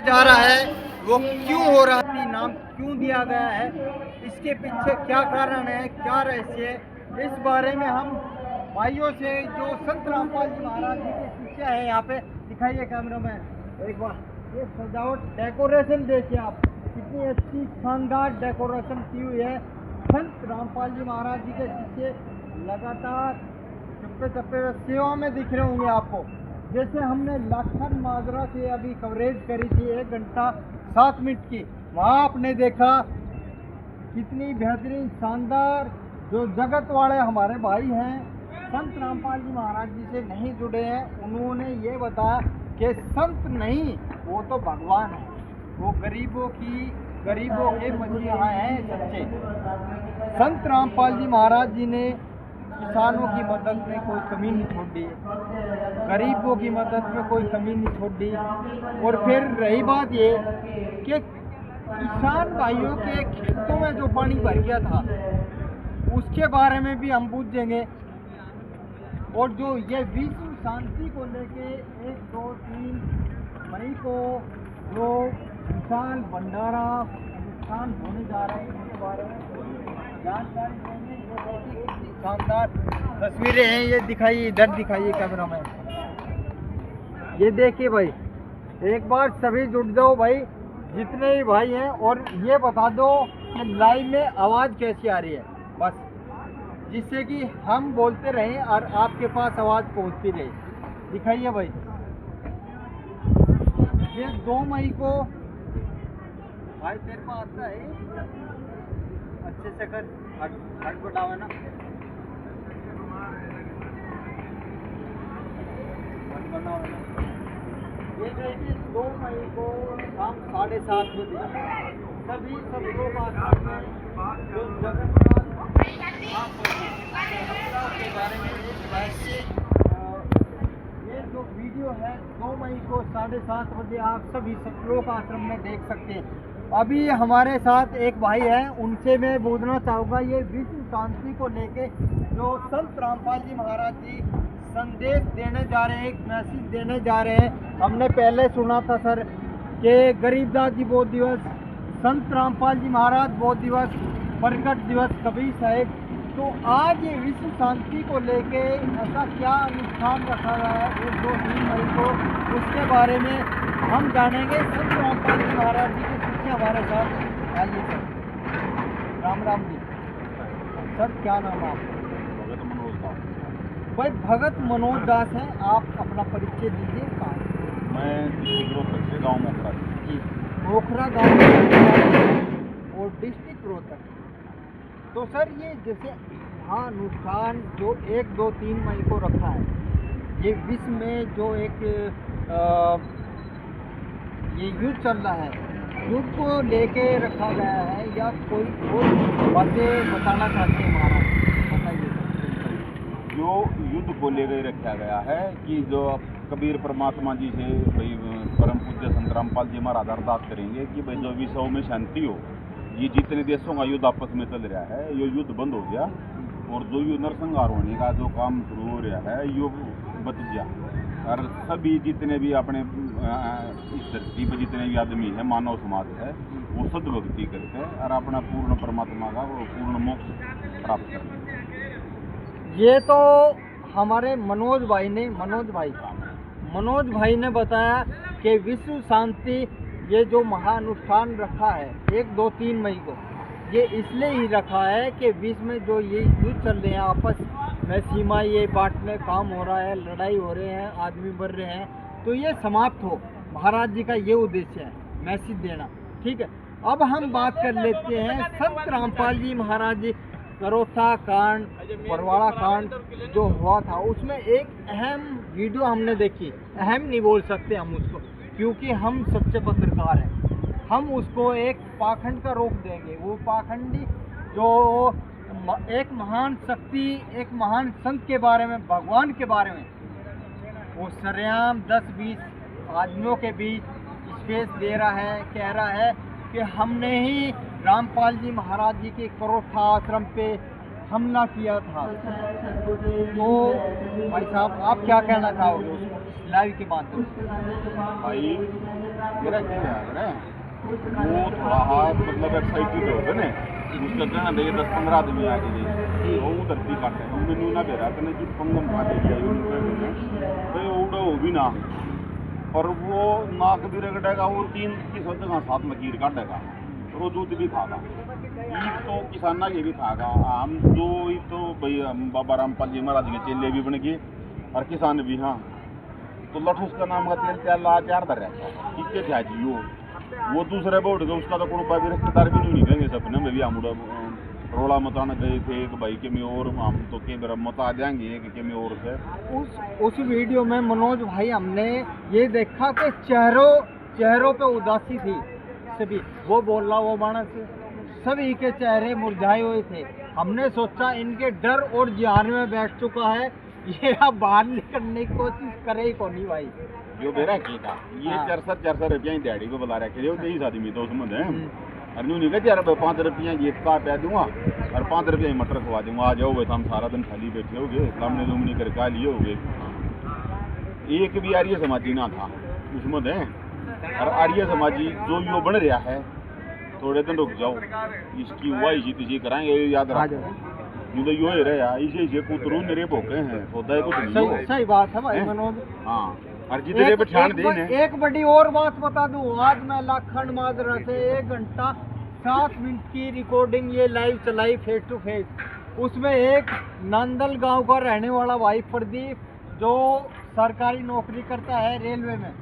जा रहा है वो क्यों हो रहा है, नाम क्यों दिया गया है, इसके पीछे क्या कारण है, क्या रहस्य है, इस बारे में हम भाइयों से जो संत रामपाल जी महाराज जी के शिष्य है यहाँ पे दिखाइए कैमरा में एक बार। ये सजावट डेकोरेशन देखिए आप, कितनी अच्छी शानदार डेकोरेशन की हुई है। संत रामपाल जी महाराज जी के शिष्य लगातार चप्पे चप्पे सेवा में दिख रहे होंगे आपको। जैसे हमने लाखन माजरा से अभी कवरेज करी थी 1 घंटा 7 मिनट की, वहाँ आपने देखा कितनी बेहतरीन शानदार जो जगत वाले हमारे भाई हैं संत रामपाल जी महाराज जी से नहीं जुड़े हैं, उन्होंने ये बताया कि संत नहीं वो तो भगवान है, वो गरीबों के मसीहा हैं सच्चे। संत रामपाल जी महाराज जी ने किसानों की मदद में कोई कमी नहीं छोड़ी, गरीबों की मदद में कोई कमी नहीं छोड़ी। और फिर रही बात ये कि किसान भाइयों के खेतों में जो पानी भर गया था उसके बारे में भी हम पूछेंगे। और जो ये विश्व शांति को लेके 1, 2, 3 मई को जो विशाल भंडारा अनुष्ठान होने जा रहे हैं उसके बारे में जानकारी देंगे। जो शानदार तस्वीरें हैं ये दिखाइए, इधर दिखाइए कैमरा में। ये देखिए भाई, एक बार सभी जुट जाओ भाई, जितने भी भाई हैं, और ये बता दो कि लाइव में आवाज़ कैसी आ रही है, बस जिससे कि हम बोलते रहें और आपके पास आवाज़ पहुंचती रहे। दिखाइए भाई, ये 2 मई को भाई तेरे पास आता है अच्छे से कर हट बताओ ना, ये देखिए 2 मई को शाम 7:30 बजे सब लोग आश्रम में जो जगन्नाथ के बारे में ये जो वीडियो है 2 मई को 7:30 बजे आप सभी सतलोक आश्रम में देख सकते हैं। अभी हमारे साथ एक भाई हैं, उनसे मैं बोलना चाहूँगा ये विश्व शांति को लेके जो संत रामपाल जी महाराज जी संदेश देने जा रहे हैं, एक मैसेज देने जा रहे हैं। हमने पहले सुना था सर कि गरीबदास जी बौद्ध दिवस, संत रामपाल जी महाराज बौद्ध दिवस, प्रकट दिवस कबीर साहिब, तो आज ये विश्व शांति को लेके ऐसा क्या अनुष्ठान रखा गया है 1, 2, 3 मई को, उसके बारे में हम जानेंगे। संत रामपाल जी महाराज जी के शिष्य हमारे साथ आइए सर। राम राम जी सर, क्या नाम है आपका? भगत मनोज दास। भाई भगत मनोज दास हैं, आप अपना परिचय दीजिए। कहाँ? मैं रोहतक से, गाँव मोखरा जी, मोखरा गाँव और डिस्ट्रिक्ट रोहतक। तो सर ये जैसे महाअनुष्ठान जो 1, 2, 3 मई को रखा है, ये विश्व में जो एक ये युद्ध चल रहा है, युद्ध को लेके रखा गया है या कोई बातें बताना चाहते हैं महाराज, बताइए। जो युद्ध को लेकर रखा गया है कि जो कबीर परमात्मा जी से भाई परम पूज्य संत रामपाल जी महाराज अरदास करेंगे कि भाई जो विश्व में शांति हो, ये जितने देशों का युद्ध आपस में चल रहा है ये युद्ध बंद हो गया, और जो ये नरसंहार होने का जो काम शुरू हो रहा है ये बच गया, और सभी जितने भी अपने इस धरती पर जितने भी आदमी है, मानव समाज है, वो सद्भक्ति करते हैं और अपना पूर्ण परमात्मा का वो पूर्ण मोक्ष प्राप्त करते हैं। ये तो हमारे मनोज भाई ने बताया कि विश्व शांति ये जो महाअनुष्ठान रखा है 1, 2, 3 मई को, ये इसलिए ही रखा है कि विश्व में जो ये युद्ध चल रहे हैं, आपस में सीमा ये बांटने काम हो रहा है, लड़ाई हो रहे हैं, आदमी बढ़ रहे हैं, तो ये समाप्त हो। महाराज जी का ये उद्देश्य है, मैसेज देना। ठीक है, अब हम बात कर लेते हैं संत रामपाल जी महाराज जी करोथा कांड, परवाड़ा कांड जो हुआ था, उसमें एक अहम वीडियो हमने देखी। अहम नहीं बोल सकते हम उसको, क्योंकि हम सच्चे पत्रकार हैं, हम उसको एक पाखंड का रोक देंगे। वो पाखंडी जो एक महान शक्ति, एक महान संत के बारे में, भगवान के बारे में वो सरेआम 10-20 आदमियों के बीच स्पेस दे रहा है, कह रहा है कि हमने ही रामपाल जी महाराज जी के करोठा आश्रम पे हमला किया था। तो भाई साहब आप क्या कहना चाहोगे लाइव के माध्यम से? भाई मेरा क्या यार है वो थोड़ा हाथ मतलब एक्साइटेड हो गए ना उसका कहना दे 10-15 आदमी आ गए वो धरती काटे वो मैंने ना बेरा कने कि पंगम काटे गया तो उड़ो भी ना और वो नाक भी रगड़ेगा वो 3 की शब्द का 7 लकीर काटेगा वो दूध भी खागा ईद तो किसाना के भी खागा हम जो ईद तो भाई बाबा रामपाल जी महाराज के चेले भी बन गए और किसान भी हाँ तो लठूस का नाम का तेल त्याल तैयार कर रहा है कितने थे जी वो दूसरे बोर्ड के उसका तो कोई भी रिश्तेदार भी नहीं कहेंगे सपने में भी हम रोड़ा मचाने गए थे एक भाई के में और हम तो के मेरा मता आ जाएंगे एक के में और से उस वीडियो में मनोज भाई हमने ये देखा कि चेहरों पे उदासी थी सभी वो बोल रहा वो मानस सभी के चेहरे मुरझाए हुए थे हमने सोचा इनके डर और जान में बैठ चुका है ये अब बाहर निकलने की कोशिश करे ही को नहीं भाई जो बेरा की था ये 400 रुपया ही दिहाड़ी को बुला रखे हो 23 आदमी तो उसमें है और न्यू नहीं कहते यार 5 रुपया ये का पै दूंगा और 5 रुपया ही मटर खवा दूंगा आ जाओगे तो हम सारा दिन खाली बैठे होगे सामने दुमनी करके आ लिए होगे एक भी आर्य समाजी ना था उसमें है और आर्य समाजी जो यो बन रहा है थोड़े दिन रुक जाओ इसकी हुआ इसी कराएंगे याद रखो तो यो ही रहे इसे कुतरू मेरे भोके हैं सौदा कुछ नहीं सही बात है भाई मनोज हाँ और जितने पे ध्यान देने एक बड़ी और बात बता दूं आज मैं लाखन माजरा से 1 घंटा 7 मिनट की रिकॉर्डिंग ये लाइव चलाई फेस टू फेस उसमें एक नांदल गांव का रहने वाला भाई प्रदीप जो सरकारी नौकरी करता है रेलवे में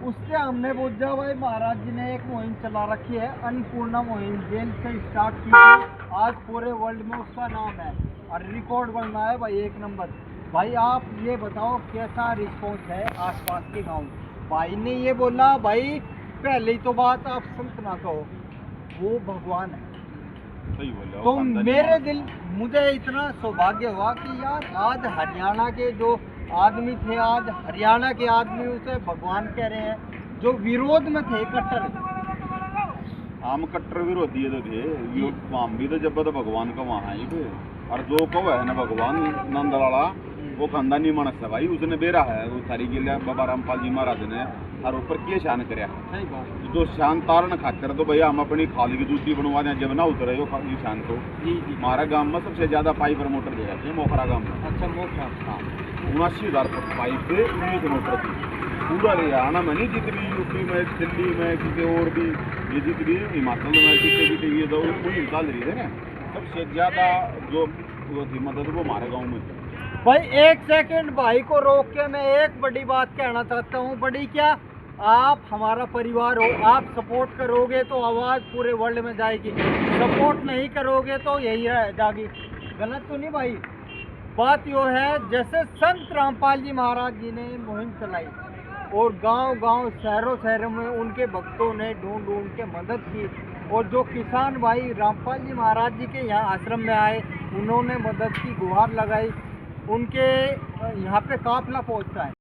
उससे हमने पूछा भाई महाराज जी ने एक मुहिम चला रखी है अन्नपूर्णा मुहिम जेल से स्टार्ट की थी आज पूरे वर्ल्ड में उसका नाम है और रिकॉर्ड बनना है भाई 1 नंबर भाई आप ये बताओ कैसा रिस्पॉन्स है आसपास के गांव भाई ने ये बोला भाई पहली तो बात आप संत ना कहो वो भगवान है सही बोले तो मेरे दिल मुझे इतना सौभाग्य हुआ कि यार आज हरियाणा के जो आदमी थे आज हरियाणा के आदमी उसे भगवान कह रहे हैं जो विरोध में थे कट्टर हम कट्टर विरोधी तो थे यो हम भी तो जब तो भगवान का वहाँ है और जो कहो है ना भगवान नंदलाला वो खानदानी मानस है भाई उसने बेरा है वो सारी के लिए बाबा रामपाल जी महाराज ने और ऊपर के शान कराया सही बात जो शान तारण खातर तो भैया हम अपनी खाल की जूती बनवा दें जब ना उतरे हो खाली शान को जी हमारा गांव में सबसे ज्यादा पाइप मोटर दे जाते हैं मोखरा गांव में अच्छा मोखरा हाँ 79,000 पाइप पे 19 मोटर थी पूरा हरियाणा में नहीं जितनी यूपी में दिल्ली में किसी और भी ये जितनी हिमाचल में कितने ये तो मुहिम चल रही है ना सबसे ज्यादा जो वो थी मदद वो हमारे गाँव में थी भाई 1 सेकंड भाई को रोक के मैं एक बड़ी बात कहना चाहता हूँ बड़ी क्या आप हमारा परिवार हो आप सपोर्ट करोगे तो आवाज़ पूरे वर्ल्ड में जाएगी सपोर्ट नहीं करोगे तो यही है जागी गलत तो नहीं भाई बात यो है जैसे संत रामपाल जी महाराज जी ने मुहिम चलाई और गांव-गांव शहरों में उनके भक्तों ने ढूंढ के मदद की और जो किसान भाई रामपाल जी महाराज जी के यहाँ आश्रम में आए उन्होंने मदद की गुहार लगाई उनके यहाँ पे काफिला पहुँचता है